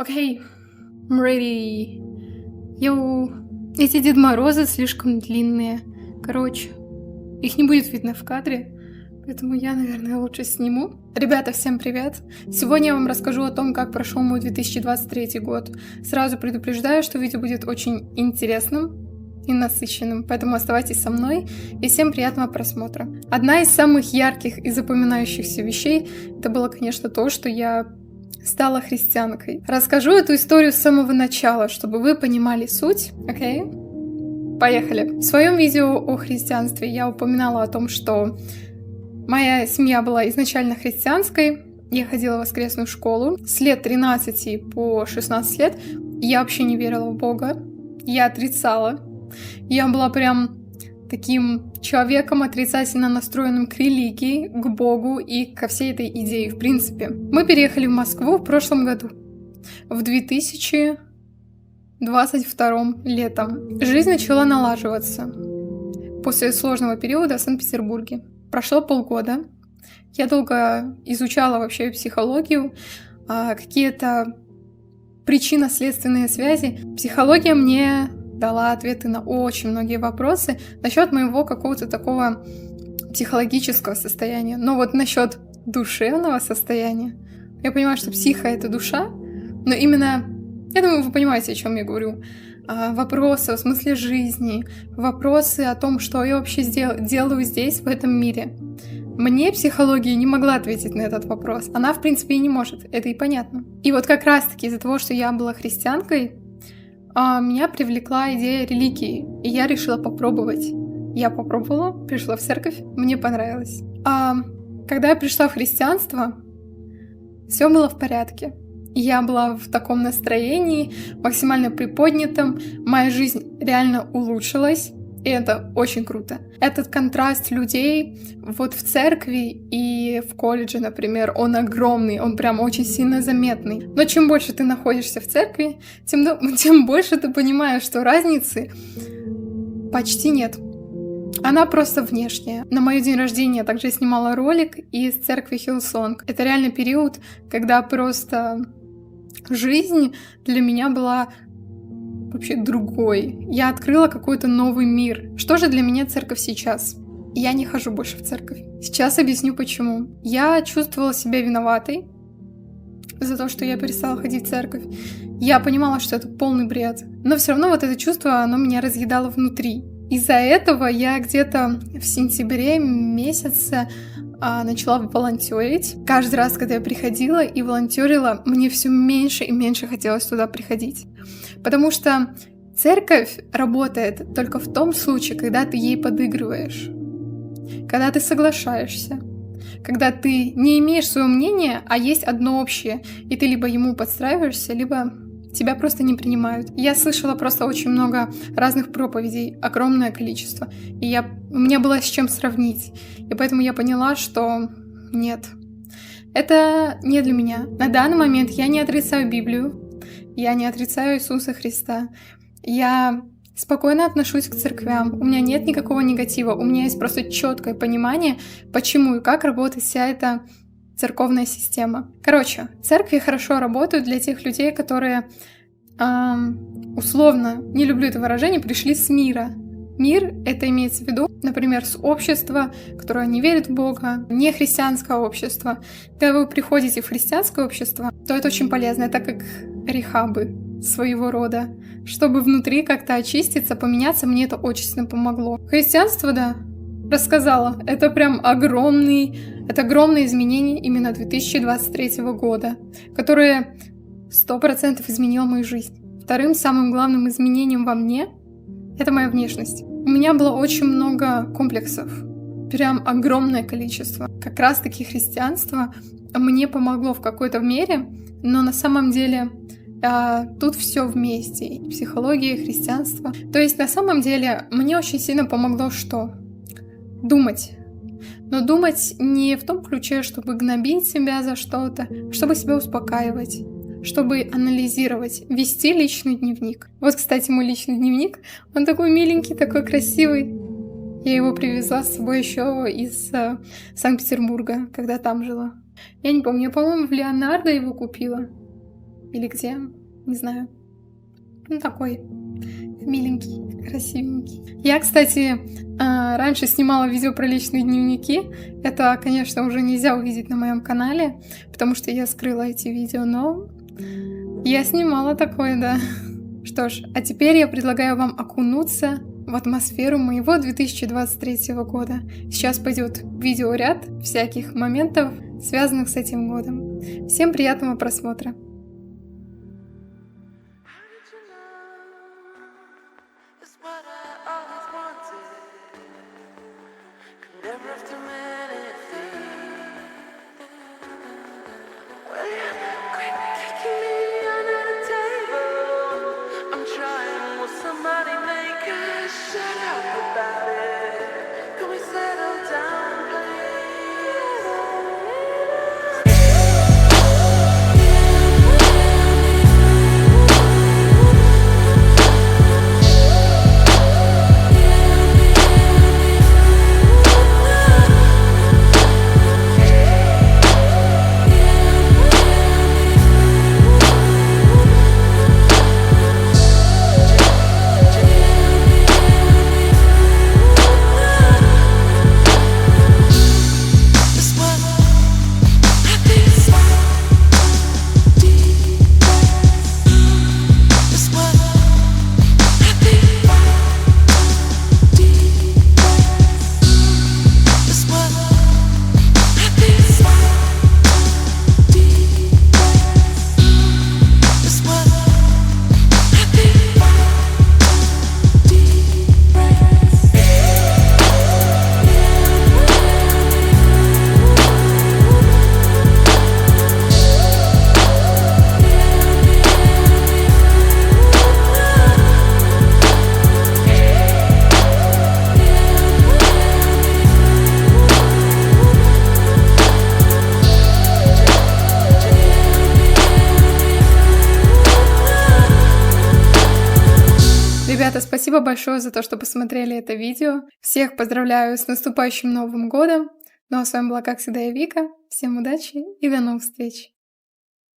Окей, I'm ready. Йоу. Эти Дед Морозы слишком длинные. Короче, их не будет видно в кадре, поэтому я, наверное, лучше сниму. Ребята, всем привет! Сегодня я вам расскажу о том, как прошел мой 2023 год. Сразу предупреждаю, что видео будет очень интересным и насыщенным, поэтому оставайтесь со мной и всем приятного просмотра. Одна из самых ярких и запоминающихся вещей, это было, конечно, то, что я стала христианкой. Расскажу эту историю с самого начала, чтобы вы понимали суть. Окей? Поехали. В своем видео о христианстве я упоминала о том, что моя семья была изначально христианской. Я ходила в воскресную школу. С лет 13 по 16 лет я вообще не верила в Бога. Я отрицала. Я была прям таким человеком, отрицательно настроенным к религии, к Богу и ко всей этой идее в принципе. Мы переехали в Москву в прошлом году, в 2022 летом. Жизнь начала налаживаться после сложного периода в Санкт-Петербурге. Прошло полгода. Я долго изучала вообще психологию, какие-то причинно-следственные связи. Психология мне дала ответы на очень многие вопросы насчет моего какого-то такого психологического состояния. Но вот насчет душевного состояния, я понимаю, что психа — это душа, но именно, я думаю, вы понимаете, о чем я говорю. Вопросы о смысле жизни, вопросы о том, что я вообще делаю здесь, в этом мире. Мне психология не могла ответить на этот вопрос. Она, в принципе, и не может, это и понятно. И вот как раз-таки из-за того, что я была христианкой, меня привлекла идея религии, и я решила попробовать. Я попробовала, пришла в церковь, мне понравилось. Когда я пришла в христианство, все было в порядке. Я была в таком настроении, максимально приподнятом, моя жизнь реально улучшилась, и это очень круто. Этот контраст людей вот в церкви и в колледже, например, он огромный, он прям очень сильно заметный. Но чем больше ты находишься в церкви, тем больше ты понимаешь, что разницы почти нет. Она просто внешняя. На мой день рождения я также снимала ролик из церкви Хиллсонг. Это реально период, когда просто жизнь для меня была вообще другой. Я открыла какой-то новый мир. Что же для меня церковь сейчас? Я не хожу больше в церковь. Сейчас объясню почему. Я чувствовала себя виноватой за то, что я перестала ходить в церковь. Я понимала, что это полный бред. Но все равно вот это чувство, оно меня разъедало внутри. Из-за этого я где-то в сентябре месяце начала волонтерить. Каждый раз, когда я приходила и волонтерила, мне все меньше и меньше хотелось туда приходить. Потому что церковь работает только в том случае, когда ты ей подыгрываешь, когда ты соглашаешься, когда ты не имеешь своего мнения, а есть одно общее, и ты либо ему подстраиваешься, либо тебя просто не принимают. Я слышала просто очень много разных проповедей, огромное количество, и у меня было с чем сравнить. И поэтому я поняла, что нет, это не для меня. На данный момент я не отрицаю Библию, я не отрицаю Иисуса Христа. Я спокойно отношусь к церквям, у меня нет никакого негатива, у меня есть просто четкое понимание, почему и как работает вся эта церковная система. Короче, церкви хорошо работают для тех людей, которые, условно, не люблю это выражение, пришли с мира. Мир — это имеется в виду, например, с общества, которое не верит в Бога, не христианское общество. Когда вы приходите в христианское общество, то это очень полезно, это как рехабы своего рода. Чтобы внутри как-то очиститься, поменяться, мне это очень сильно помогло. Христианство, да, рассказала, это прям огромные изменения именно 2023 года, которые 100% изменило мою жизнь. Вторым самым главным изменением во мне — это моя внешность. У меня было очень много комплексов, прям огромное количество. Как раз-таки христианство мне помогло в какой-то мере, но на самом деле тут все вместе, и психология, и христианство. То есть на самом деле мне очень сильно помогло что? Думать. Но думать не в том ключе, чтобы гнобить себя за что-то, чтобы себя успокаивать, чтобы анализировать, вести личный дневник. Вот, кстати, мой личный дневник, он такой миленький, такой красивый. Я его привезла с собой еще из Санкт-Петербурга, когда там жила. Я не помню, я, по-моему, в Леонардо его купила. или где, не знаю. Ну, такой миленький, красивенький. Я, кстати, раньше снимала видео про личные дневники. Это, конечно, уже нельзя увидеть на моем канале, потому что я скрыла эти видео, но я снимала такое, да. Что ж, а теперь я предлагаю вам окунуться в атмосферу моего 2023 года. Сейчас пойдет видеоряд всяких моментов, связанных с этим годом. Всем приятного просмотра! Ребята, спасибо большое за то, что посмотрели это видео. Всех поздравляю с наступающим Новым годом. Ну а с вами была, как всегда, я, Вика. Всем удачи и до новых встреч!